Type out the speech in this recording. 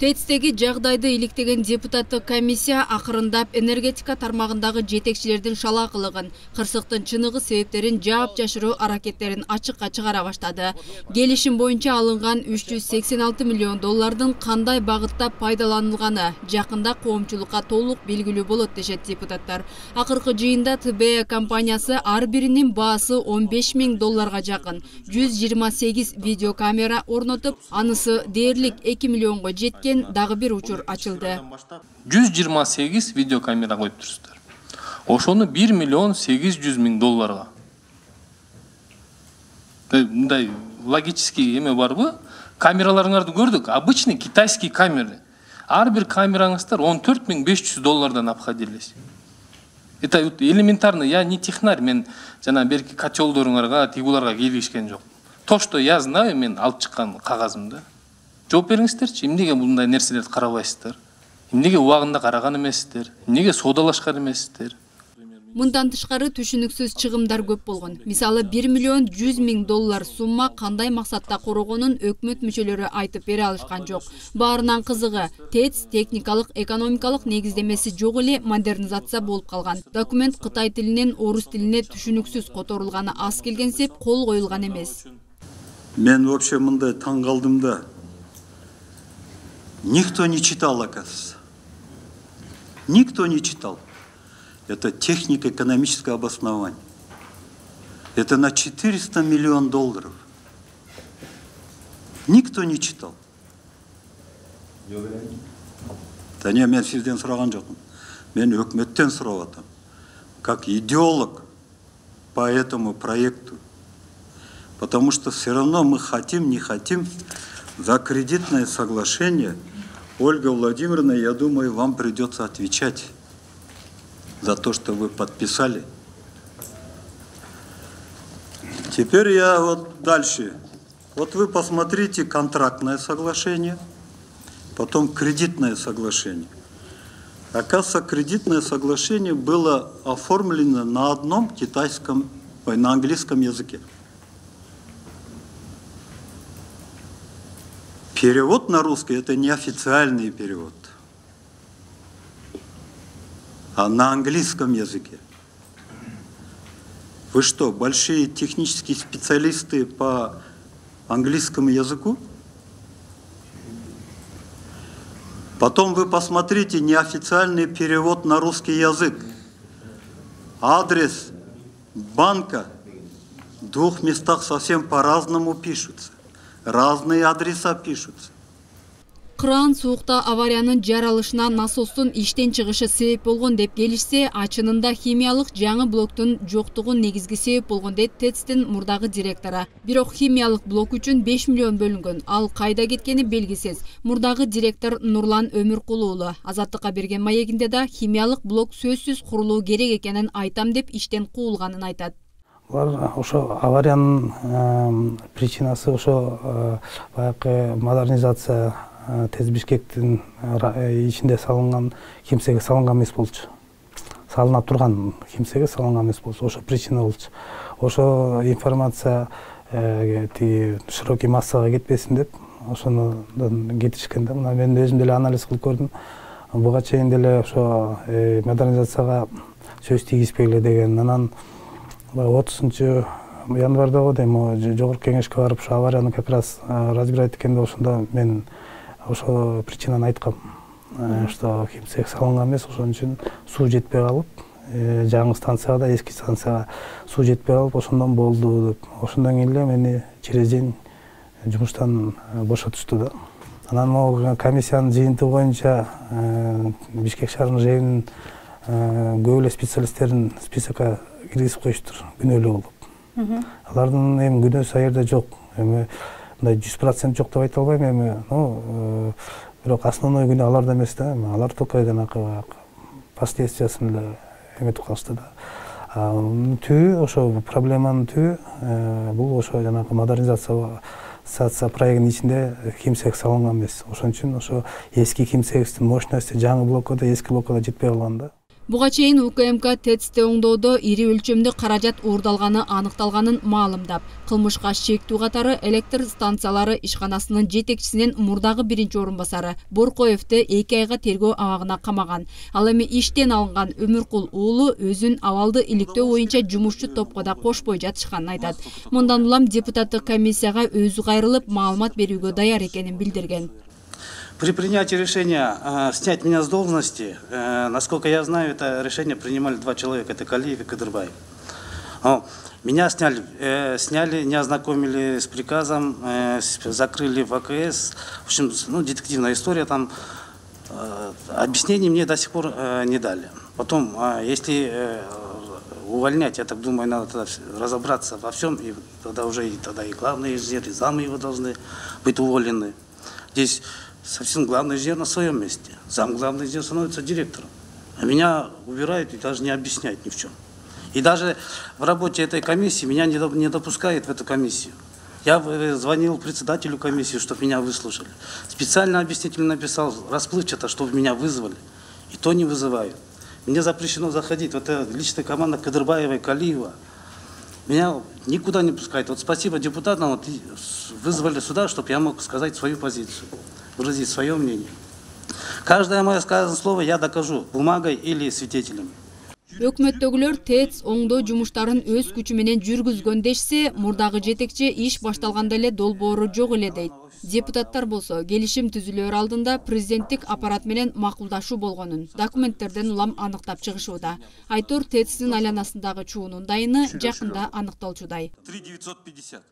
ТЭЦтеги жагдайды иликтеген депутаттык комиссия акырындап энергетика тармагындагы жетекчилердин шалаакылыгын, кырсыктын чыныгы себептерин жаап жашыруу аракеттерин ачыкка чыгара баштады. Келишим боюнча алынган 386 миллион доллардын кандай багытта пайдаланылганы жакында коомчулукка толук белгилүү болот дешет депутаттар. Акыркы жыйында ТБ компаниясы ар биринин баасы 15 000 долларга жакын 128 видеокамера орнотуп, анысы дээрлик 2 миллионго жеткен дагы бир учур ачылды. 128 видеокамера коюп турсуздар. Ошону 1 миллион 800 000 долларга. Мындай логический эме барбы? Камераларыңарды көрдүк, обычный китайский камеры. Ар бир камераңыздар 14 500 доллардан обходились. Это элементарно, я не технарь, мен жана берки котелдоруңарга, тигуларга келишкен жок. То, что я знаю, мен алып чыккан кагазымда. Жооп бериңиздерчи, эмнеге мындай нерселерди карабайсыздар? Эмнеге убагында караган эмессиздер? Эмнеге соодалашкан эмессиздер? Мындан тышкары түшүнүксүз чыгымдар көп болгон. Мисалы 1 миллион 100 000 доллар сумма кандай максатта корогонун өкмөт мүчөлөрү айтып бере алышкан жок. Баарынан кызыгы, ТЭЦ техникалык, экономикалык негиздемеси жок эле модернизация болуп калган. Документ кытай тилинен орус тилине түшүнүксүз которулганы аз келгенсеп кол коюлган эмес. Мен вообще мындай таң калдым да. Никто не читал, оказывается. Никто не читал. Это технико-экономическое обоснование. Это на 400 миллионов долларов. Никто не читал. Да не, мен сизден сураган жокмун. Мен өкмөттөн сурап атам. Как идеолог по этому проекту. Потому что все равно мы хотим, не хотим, за кредитное соглашение, Ольга Владимировна, я думаю, вам придется отвечать за то, что вы подписали. Теперь я вот дальше. Вот вы посмотрите контрактное соглашение, потом кредитное соглашение. Оказывается, кредитное соглашение было оформлено на одном китайском, на английском языке. Перевод на русский – это не официальный перевод, а на английском языке. Вы что, большие технические специалисты по английскому языку? Потом вы посмотрите неофициальный перевод на русский язык. Адрес банка в двух местах совсем по-разному пишутся. Разные адреса пишутся. Кран суукта авариянын жаралышына насостун иштен чыгышы себеп болгон деп келишсе, ачынында химиялык жаңы блоктун жоктугу негизги себеп болгон дейт ТЭЦтин мурдагы директору. Бирок химиялык блок үчүн 5 миллион бөлүнгөн. Ал кайда кеткени белгисиз. Мурдагы директор Нурлан Өмүркулуу Азаттыкка берген маегинде да химиялык блок сөзсүз курулуу керек экенин айтам деп иштен куулганын айтат. Ошо авариянын причинасы ошо баягы модернизация ТЭЦ Бишкектин ичинде салынган кимсеге салынган эмес болчу. Салынып турган кимсеге салынган эмес болчу. Ошо причина болчу. Ошо информация широкий массага кетпесин деп ошондон кетишкен да. Мына мен өзүм деле анализ кылып көрдүм. Буга чейин деле ошо модернизацияга сөз тийгизбей эле деген. Анан 30 январда дейм жогорку кеңешке барып ошо аварияны как раз разбирать эткенде ошондо мен ошо причинаны айткам, что кимсек салынган эмес, ошон үчүн суу жетпей калып, жаңы станцияга да эски станцияга суу жетпей калып, ошондон болду деп. Ошондон кийин эле мени через день жумуштан бошотушту да. Анан могу комиссиянын жыйынтыгы боюнча Бишкек шаарынын ЖЭБинин көп эле специалисттерин списокко киргизип коюштур, күнөөлүү болуп. Алардын эми күнөөсү аерде жок. Эми 100% жок деп айта албайм, эми, бирок основной күнөө аларда эмес да. Алар только жанагы последствиясын эле эметип калышты да. Түбү ошо проблеманын түбү бул ошо жанагы модернизация проектинин ичинде кимсек салынган эмес. Ошон үчүн ошо эски кимсегибиздин мощности жаңы блокко да эски блокко да жетпей калган да. Буга чейин УКМК ТЭЦ-те оңдоодо ири өлчөмдүү каражат уурдалганы аныкталганын маалымдап, кылмышка шектүү катары электр станциялары ишканасынын жетекчисинин мурдагы биринчи орун басары Боркоевди 2 айга тергөө абагына камаган. Ал эми иштен алынган Өмүркул уулу өзүн абалды иликтөө боюнча жумушчу топко да кошпой жатышканын айтат. Мындан улам депутаттык комиссияга өзү кайрылып маалымат берүүгө даяр экенин билдирген. При принятии решения снять меня с должности, насколько я знаю, это решение принимали 2 человека, это Калиев и Кадырбаев. Меня сняли, не ознакомили с приказом, закрыли в АКС. В общем, детективная история, там объяснений мне до сих пор не дали. Потом, если увольнять, я так думаю, надо тогда разобраться во всем, и тогда уже и главный инженер, и замы его должны быть уволены. Здесь совсем главный инженер на своем месте. Зам главный инженер становится директором. А меня убирают и даже не объясняют ни в чем. И даже в работе этой комиссии меня не допускают в эту комиссию. Я звонил председателю комиссии, чтобы меня выслушали. Специально объяснительно написал расплывчато, чтобы меня вызвали. И то не вызывают. Мне запрещено заходить. Вот эта личная команда Кадырбаева и Калиева. Меня никуда не пускают. Вот спасибо депутатам, вот вызвали сюда, чтобы я мог сказать свою позицию, выразить свое мнение. Каждое мое сказанное слово я докажу бумагой или свидетелями. Өкмөттөгүлөр ТЭЦ оңдоо жумуштарын өз күчү менен жүргүзгөн дешсе, мурдагы жетекчи иш башталганда эле долбоору жок эле дейт. Депутаттар болсо келишим түзүлөр алдында президенттик аппарат менен макулдашуу болгонун документтерден улам аныктап чыгышууда. Айтор ТЭЦ'тин айланасындагы чуунун дайыны жакында аныкталчудай. 3950.